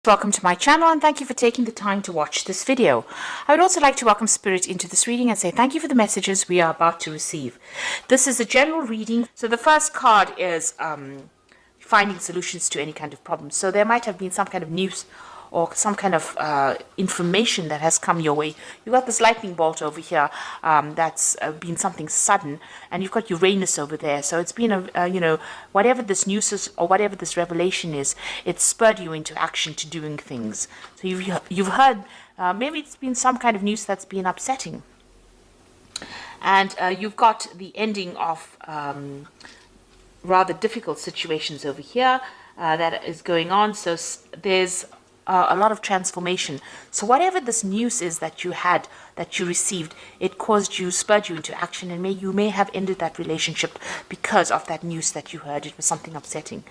Welcome to my channel and thank you for taking the time to watch this video. I would also like to welcome Spirit into this reading and say thank you for the messages we are about to receive. This is a general reading. So the first card is finding solutions to any kind of problem. So there might have been some kind of news or some kind of information that has come your way. You've got this lightning bolt over here that's been something sudden, and you've got Uranus over there. So it's been whatever this news is or whatever this revelation is, it's spurred you into action to doing things. So you've heard, maybe it's been some kind of news that's been upsetting. And you've got the ending of rather difficult situations over here that is going on. So there's a lot of transformation. So whatever this news is that you had, that you received, it caused you, spurred you into action, and you may have ended that relationship because of that news that you heard. It was something upsetting.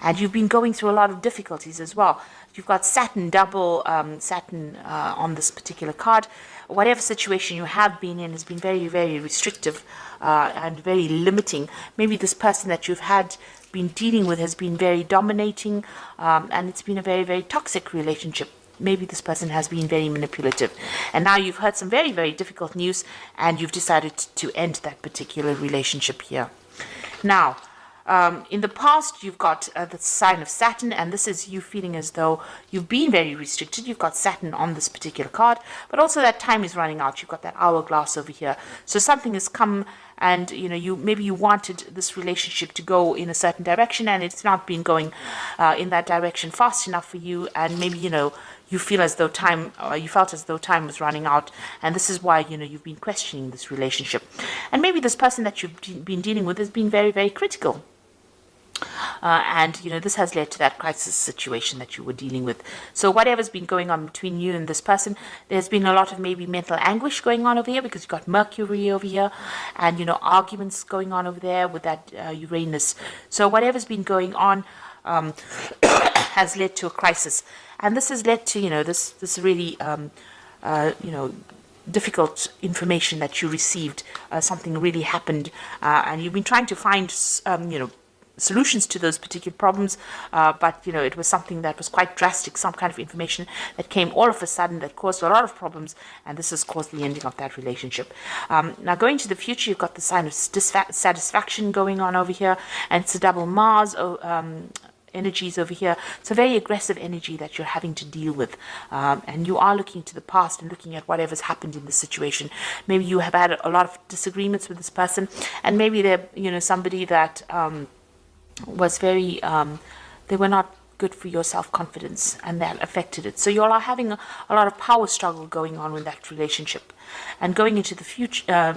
And you've been going through a lot of difficulties as well. You've got Saturn, double Saturn on this particular card. Whatever situation you have been in has been very, very restrictive and very limiting. Maybe this person that you've had been dealing with has been very dominating, and it's been a very, very toxic relationship. Maybe this person has been very manipulative, and now you've heard some very, very difficult news and you've decided to end that particular relationship here. Now, in the past, you've got the sign of Saturn, and this is you feeling as though you've been very restricted. You've got Saturn on this particular card, but also that time is running out. You've got that hourglass over here. So something has come, and maybe you wanted this relationship to go in a certain direction, and it's not been going in that direction fast enough for you, and maybe you feel as though you felt as though time was running out, and this is why you've been questioning this relationship. And maybe this person that you've been dealing with has been very, very critical. And this has led to that crisis situation that you were dealing with. So whatever's been going on between you and this person, there's been a lot of maybe mental anguish going on over here, because you've got Mercury over here, and arguments going on over there with that Uranus. So whatever's been going on has led to a crisis, and this has led to this really difficult information that you received. Something really happened, and you've been trying to find solutions to those particular problems, but it was something that was quite drastic, some kind of information that came all of a sudden that caused a lot of problems, and this has caused the ending of that relationship. Now going to the future, you've got the sign of dissatisfaction going on over here, and it's a double Mars energies over here. It's a very aggressive energy that you're having to deal with, and you are looking to the past and looking at whatever's happened in this situation. Maybe you have had a lot of disagreements with this person, and maybe they're somebody that was very they were not good for your self-confidence, and that affected it. So you all are having a lot of power struggle going on with that relationship. And going into the future,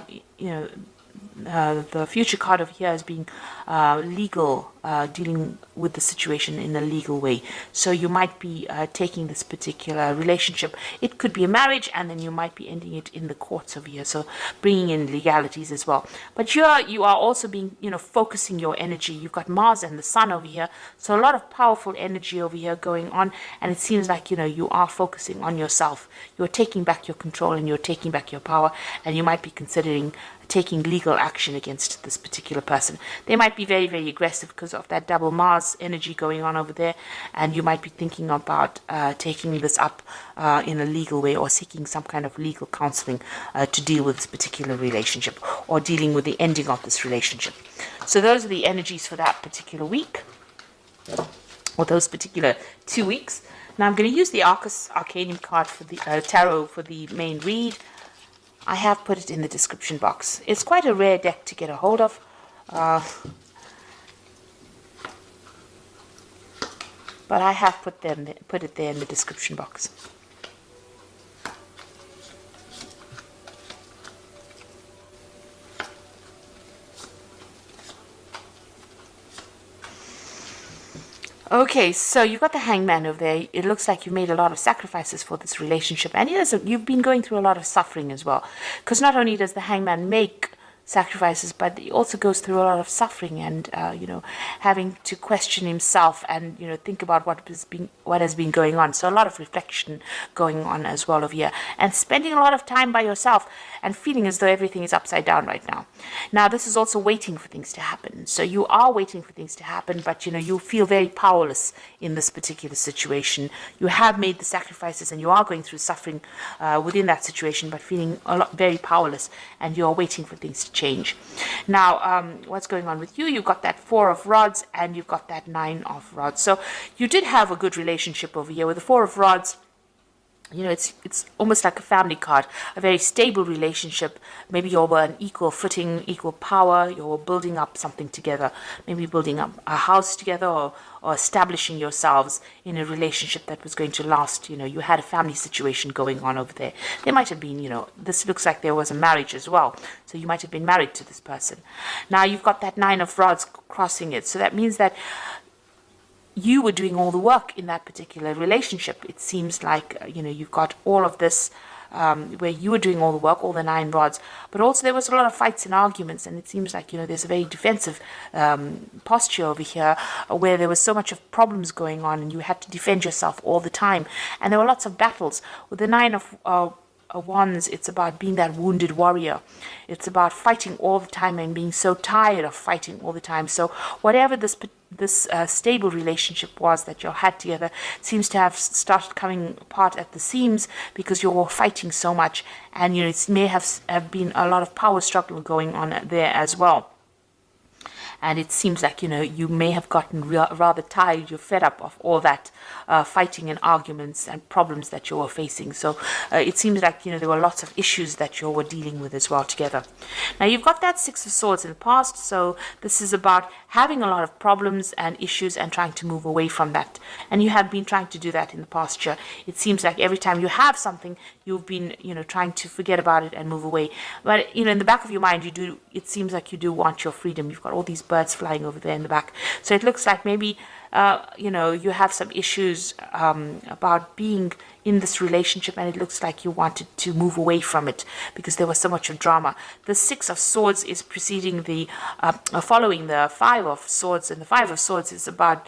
the future card over here is being legal, dealing with the situation in a legal way. So you might be taking this particular relationship. It could be a marriage, and then you might be ending it in the courts over here. So bringing in legalities as well. But you are also being, focusing your energy. You've got Mars and the Sun over here. So a lot of powerful energy over here going on. And it seems like, you are focusing on yourself. You're taking back your control and you're taking back your power. And you might be considering taking legal action against this particular person. They might be very, very aggressive because of that double Mars energy going on over there, and you might be thinking about taking this up in a legal way, or seeking some kind of legal counseling to deal with this particular relationship, or dealing with the ending of this relationship. So those are the energies for that particular week, or those particular 2 weeks. Now I'm going to use the Arcanum card for the tarot for the main read. I have put it in the description box. It's quite a rare deck to get a hold of. But I have put it there in the description box. Okay, so you've got the Hangman over there. It looks like you've made a lot of sacrifices for this relationship, and you've been going through a lot of suffering as well. Because not only does the Hangman make sacrifices, but he also goes through a lot of suffering and having to question himself and think about what has been going on. So a lot of reflection going on as well over here, and spending a lot of time by yourself and feeling as though everything is upside down right now. Now this is also waiting for things to happen. So you are waiting for things to happen, but you feel very powerless in this particular situation. You have made the sacrifices and you are going through suffering within that situation, but feeling very powerless, and you're waiting for things to change. Now, what's going on with you? You've got that 4 of rods and you've got that 9 of rods. So you did have a good relationship over here with the 4 of rods. It's almost like a family card, a very stable relationship. Maybe you were on equal footing, equal power. You were building up something together, maybe building up a house together, or establishing yourselves in a relationship that was going to last. You had a family situation going on over there. There might have been, this looks like there was a marriage as well. So you might have been married to this person. Now you've got that 9 of rods crossing it. So that means that you were doing all the work in that particular relationship. It seems like, you've got all of this where you were doing all the work, all the 9 rods, but also there was a lot of fights and arguments, and it seems like, there's a very defensive posture over here where there was so much of problems going on and you had to defend yourself all the time, and there were lots of battles. With the 9 of Wands, it's about being that wounded warrior. It's about fighting all the time and being so tired of fighting all the time. So whatever this stable relationship was that you had together seems to have started coming apart at the seams because you were fighting so much, and it may have been a lot of power struggle going on there as well. And it seems like, you may have gotten rather tired, you're fed up of all that fighting and arguments and problems that you were facing. So it seems like, there were lots of issues that you were dealing with as well together. Now, you've got that 6 of Swords in the past. So this is about having a lot of problems and issues and trying to move away from that. And you have been trying to do that in the past year. It seems like every time you have something, you've been, trying to forget about it and move away. But, in the back of your mind, it seems like you do want your freedom. You've got all these birds flying over there in the back. So it looks like maybe, you have some issues about being in this relationship, and it looks like you wanted to move away from it because there was so much of drama. The 6 of Swords is preceding following the 5 of Swords, and the 5 of Swords is about,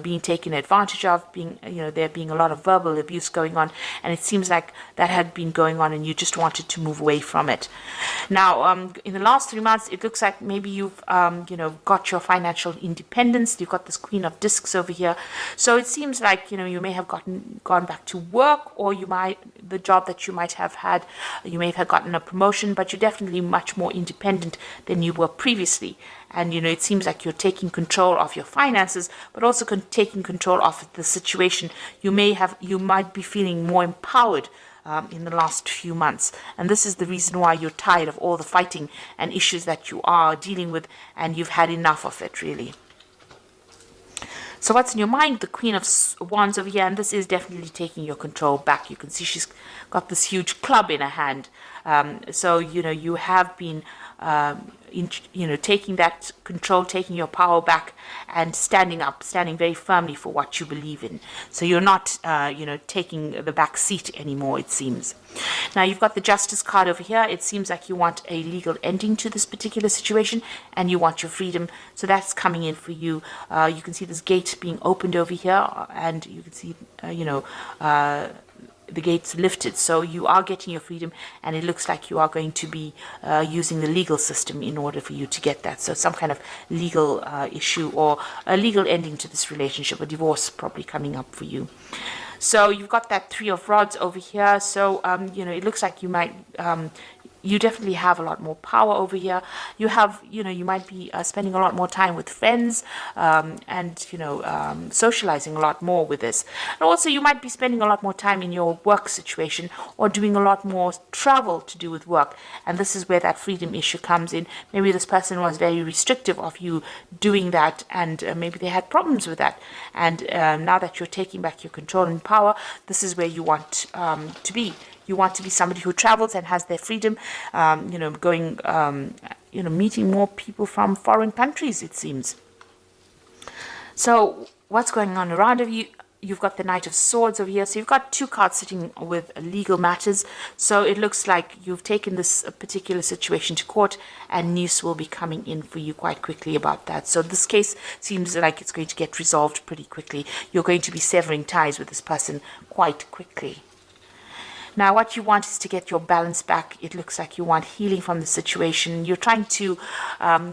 being taken advantage of, being, there being a lot of verbal abuse going on, and it seems like that had been going on and you just wanted to move away from it. Now, in the last 3 months, it looks like maybe you've, got your financial independence. You've got this Queen of Discs over here. So it seems like, you may have gone back to work, or the job that you might have had, you may have gotten a promotion, but you're definitely much more independent than you were previously. And, it seems like you're taking control of your finances, but also taking control of the situation. You might be feeling more empowered in the last few months. And this is the reason why you're tired of all the fighting and issues that you are dealing with, and you've had enough of it, really. So what's in your mind? The Queen of Wands over here, and this is definitely taking your control back. You can see she's got this huge club in her hand. So, you have been, taking that control, taking your power back, and standing very firmly for what you believe in. So you're not, taking the back seat anymore, it seems. Now, you've got the Justice card over here. It seems like you want a legal ending to this particular situation, and you want your freedom. So that's coming in for you. You can see this gate being opened over here, and you can see, the gates lifted. So you are getting your freedom, and it looks like you are going to be using the legal system in order for you to get that. So some kind of legal issue or a legal ending to this relationship, a divorce probably coming up for you. So you've got that 3 of Rods over here. So, it looks like you might, you definitely have a lot more power over here. You have, you might be spending a lot more time with friends and, socializing a lot more with this. And also you might be spending a lot more time in your work situation or doing a lot more travel to do with work. And this is where that freedom issue comes in. Maybe this person was very restrictive of you doing that, and maybe they had problems with that. And now that you're taking back your control and power, this is where you want to be. You want to be somebody who travels and has their freedom, going, meeting more people from foreign countries, it seems. So what's going on around you've got the Knight of Swords over here. So you've got two cards sitting with legal matters. So it looks like you've taken this particular situation to court, and news will be coming in for you quite quickly about that. So this case seems like it's going to get resolved pretty quickly. You're going to be severing ties with this person quite quickly. Now, what you want is to get your balance back. It looks like you want healing from the situation. You're trying to,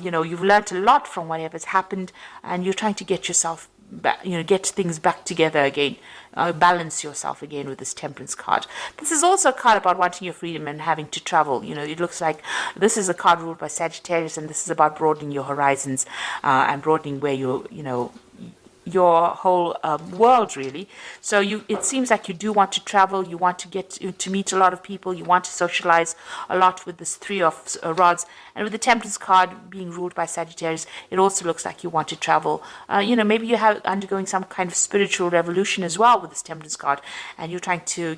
you've learned a lot from whatever's happened, and you're trying to get yourself back, get things back together again, balance yourself again with this Temperance card. This is also a card about wanting your freedom and having to travel. It looks like this is a card ruled by Sagittarius, and this is about broadening your horizons and broadening where your whole world, really. So it seems like you do want to travel. You want to get to meet a lot of people. You want to socialize a lot with this Three of Rods. And with the Temperance card being ruled by Sagittarius, it also looks like you want to travel. Maybe you have undergoing some kind of spiritual revolution as well with this Temperance card, and you're trying to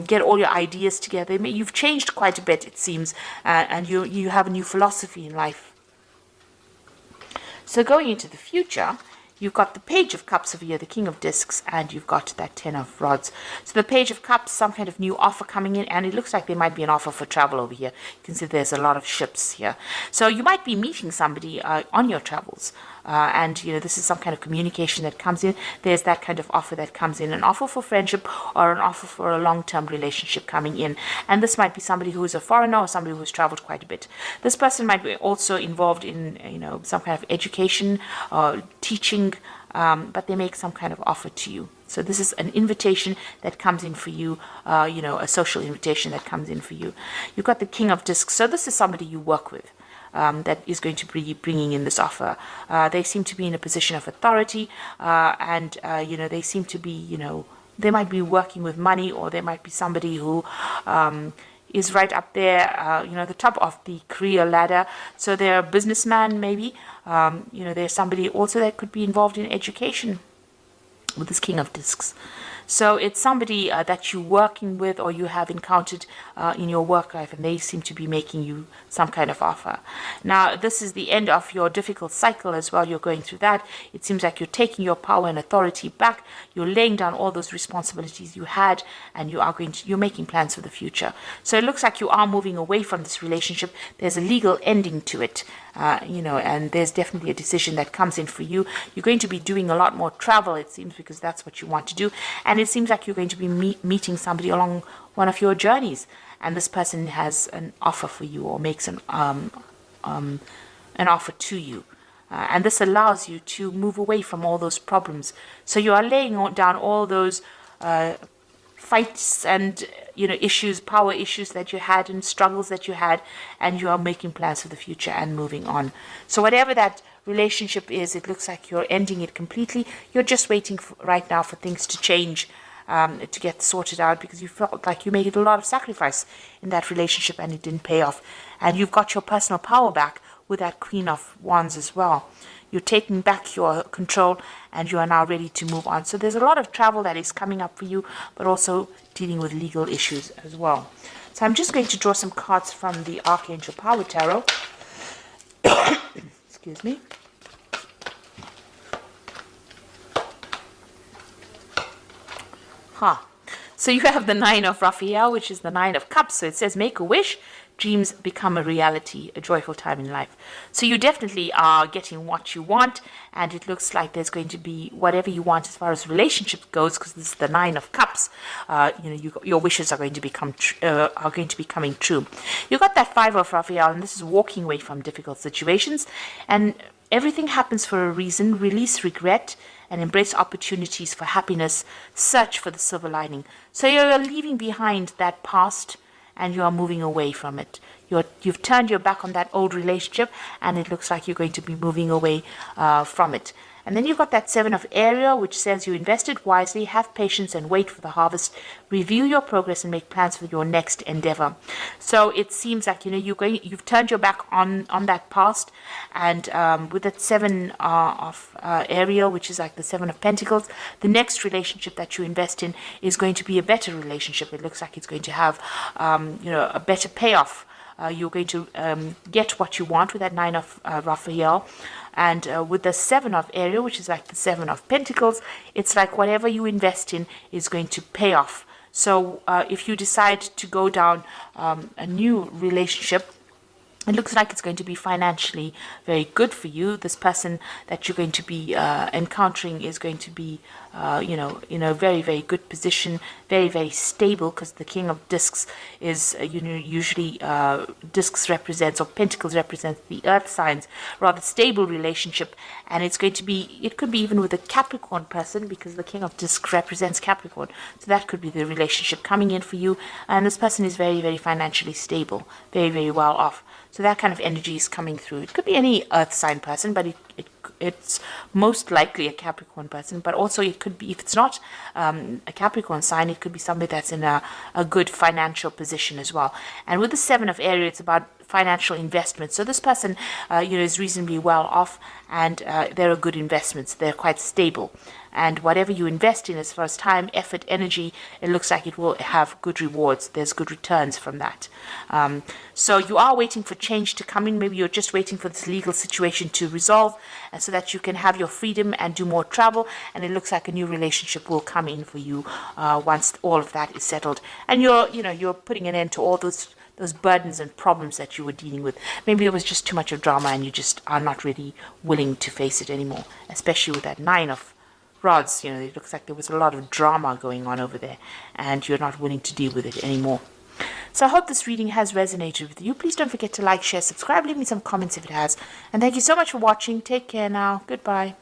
get all your ideas together. You've changed quite a bit, it seems, and you have a new philosophy in life. So going into the future, you've got the Page of Cups over here, the King of Discs, and you've got that Ten of Rods. So the Page of Cups, some kind of new offer coming in, and it looks like there might be an offer for travel over here. You can see there's a lot of ships here. So you might be meeting somebody on your travels. And this is some kind of communication that comes in. There's that kind of offer that comes in, an offer for friendship or an offer for a long-term relationship coming in. And this might be somebody who is a foreigner or somebody who has traveled quite a bit. This person might be also involved in some kind of education or teaching, but they make some kind of offer to you. So this is an invitation that comes in for you, a social invitation that comes in for you. You've got the King of Discs. So this is somebody you work with. That is going to be bringing in this offer. They seem to be in a position of authority, and they seem to be, they might be working with money, or there might be somebody who is right up there, the top of the career ladder. So they're a businessman, maybe. There's somebody also that could be involved in education with this King of Discs. So it's somebody that you're working with or you have encountered in your work life, and they seem to be making you some kind of offer. Now, this is the end of your difficult cycle as well. You're going through that. It seems like you're taking your power and authority back. You're laying down all those responsibilities you had, and you're making plans for the future. So it looks like you are moving away from this relationship. There's a legal ending to it. And there's definitely a decision that comes in for you. You're going to be doing a lot more travel, it seems, because that's what you want to do. And it seems like you're going to be meeting somebody along one of your journeys, and this person has an offer for you, or makes an offer to you. And this allows you to move away from all those problems. So you are laying down all those fights and issues, power issues that you had and struggles that you had, and you are making plans for the future and moving on. So whatever that relationship is, it looks like you're ending it completely. You're just waiting right now for things to change, to get sorted out, because you felt like you made a lot of sacrifice in that relationship and it didn't pay off. And you've got your personal power back with that Queen of Wands as well. You're taking back your control, and you are now ready to move on. So there's a lot of travel that is coming up for you, but also dealing with legal issues as well. So I'm just going to draw some cards from the Archangel Power Tarot. Excuse me. So you have the Nine of Raphael, which is the Nine of Cups. So it says, make a wish, dreams become a reality, a joyful time in life. So you definitely are getting what you want, and it looks like there's going to be whatever you want as far as relationship goes, because this is the Nine of Cups. Your wishes are going to be coming true. You got that Five of Raphael, and this is walking away from difficult situations, and everything happens for a reason. Release regret and embrace opportunities for happiness. Search for the silver lining. So you're leaving behind that past, and you are moving away from it. You've turned your back on that old relationship, and it looks like you're going to be moving away from it. And then you've got that Seven of Ariel, which says you invested wisely, have patience, and wait for the harvest. Review your progress and make plans for your next endeavor. So it seems like you've turned your back on that past, and with that Seven of Ariel, which is like the Seven of Pentacles, the next relationship that you invest in is going to be a better relationship. It looks like it's going to have a better payoff. you're going to get what you want with that 9 of Raphael. And with the 7 of Ariel, which is like the 7 of Pentacles, it's like whatever you invest in is going to pay off. So if you decide to go down a new relationship, it looks like it's going to be financially very good for you. This person that you're going to be encountering is going to be, in a very, very good position, very, very stable, because the King of Discs is, usually Discs represents, or Pentacles represents the earth signs, rather stable relationship. And it's going to be, it could be even with a Capricorn person, because the King of Discs represents Capricorn. So that could be the relationship coming in for you. And this person is very, very financially stable, very, very well off. So that kind of energy is coming through. It could be any earth sign person, but it's most likely a Capricorn person. But also it could be, if it's not a Capricorn sign, it could be somebody that's in a good financial position as well. And with the 7 of Aries, it's about financial investments. So this person, is reasonably well off, and they're good investments. They're quite stable. And whatever you invest in as far as time, effort, energy, it looks like it will have good rewards. There's good returns from that. So you are waiting for change to come in. Maybe you're just waiting for this legal situation to resolve, and so that you can have your freedom and do more travel. And it looks like a new relationship will come in for you once all of that is settled. And you're putting an end to all those burdens and problems that you were dealing with. Maybe it was just too much of drama and you just are not really willing to face it anymore, especially with that 9 of Rods. It looks like there was a lot of drama going on over there and you're not willing to deal with it anymore. So I hope this reading has resonated with you. Please don't forget to like, share, subscribe, leave me some comments if it has. And thank you so much for watching. Take care now. Goodbye.